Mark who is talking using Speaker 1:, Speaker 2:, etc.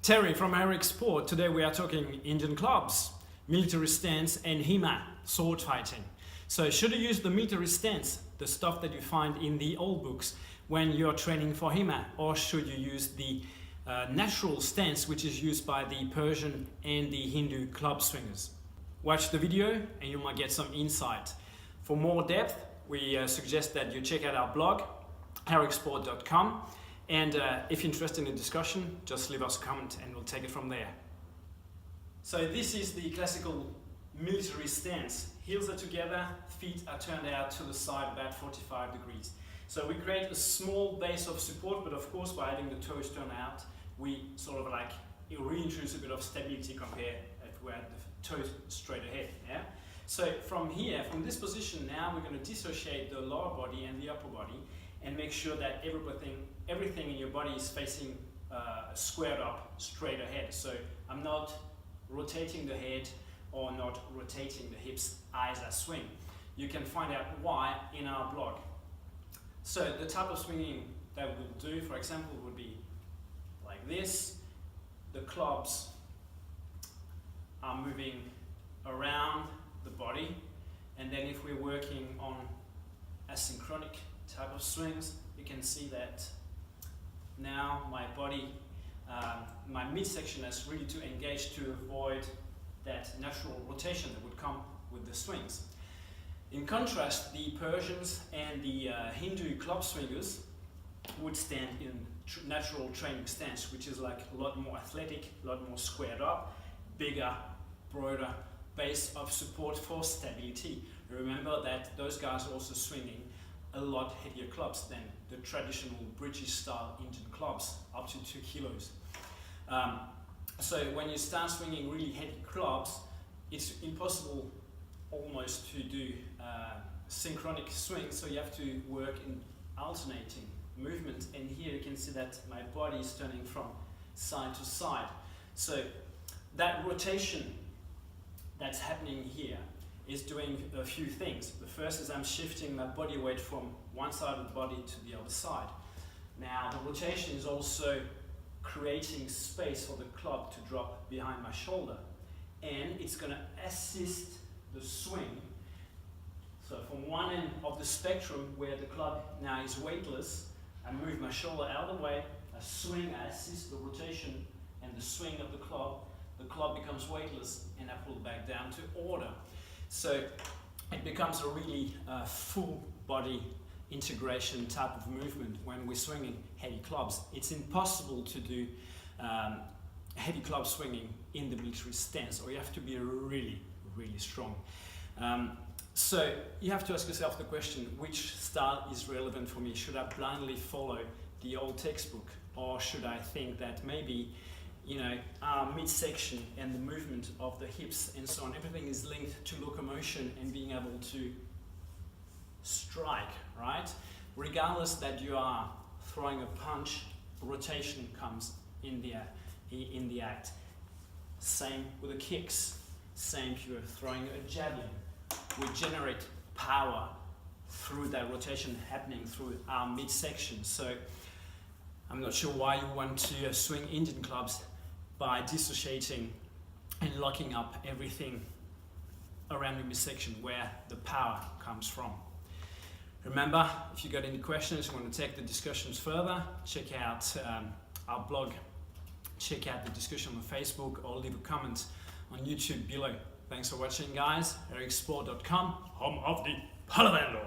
Speaker 1: Terry from Eric Sport. Today we are talking Indian clubs, military stance and HEMA, sword fighting. So should you use the military stance, the stuff that you find in the old books, when you're training for HEMA, or should you use the natural stance which is used by the Persian and the Hindu club swingers? Watch the video and you might get some insight. For more depth, we suggest that you check out our blog, ericsport.com. And if you're interested in the discussion, just leave us a comment and we'll take it from there. So this is the classical military stance. Heels are together, feet are turned out to the side about 45 degrees. So we create a small base of support, but of course by having the toes turned out, we sort of like reintroduce a bit of stability compared if we had the toes straight ahead. Yeah? So from here, from this position now, we're going to dissociate the lower body and the upper body and make sure that everything in your body is facing squared up, straight ahead. So I'm not rotating the head or not rotating the hips as I swing. You can find out why in our blog. So the type of swinging that we'll do, for example, would be like this. The clubs are moving around the body, and then if we're working on asynchronic type of swings, you can see that now my body, my midsection is really to engage to avoid that natural rotation that would come with the swings. In contrast, the Persians and the Hindu club swingers would stand in natural training stance, which is like a lot more athletic, a lot more squared up, bigger, broader base of support for stability. Remember that those guys are also swinging a lot heavier clubs than the traditional British style Indian clubs, up to 2 kilos. So when you start swinging really heavy clubs, it's impossible almost to do synchronic swings, so you have to work in alternating movement, and here you can see that my body is turning from side to side. So that rotation that's happening here is doing a few things. The first is I'm shifting my body weight from one side of the body to the other side. Now the rotation is also creating space for the club to drop behind my shoulder, and it's going to assist the swing. So from one end of the spectrum where the club now is weightless, I move my shoulder out of the way, I swing, I assist the rotation and the swing of the club becomes weightless, and I pull back down to order. So it becomes a really full body integration type of movement when we're swinging heavy clubs. It's impossible to do heavy club swinging in the military stance, or you have to be really, really strong. So you have to ask yourself the question, which style is relevant for me? Should I blindly follow the old textbook, or should I think that maybe our midsection and the movement of the hips and so on, everything is linked to locomotion and being able to strike, right? Regardless that you are throwing a punch, rotation comes in the act. Same with the kicks, same if you're throwing a javelin. We generate power through that rotation happening through our midsection. So I'm not sure why you want to swing Indian clubs by dissociating and locking up everything around the midsection where the power comes from. Remember, if you got any questions, you want to take the discussions further, check out our blog, check out the discussion on Facebook, or leave a comment on YouTube below. Thanks for watching, guys. ericsport.com, home of the Palavando.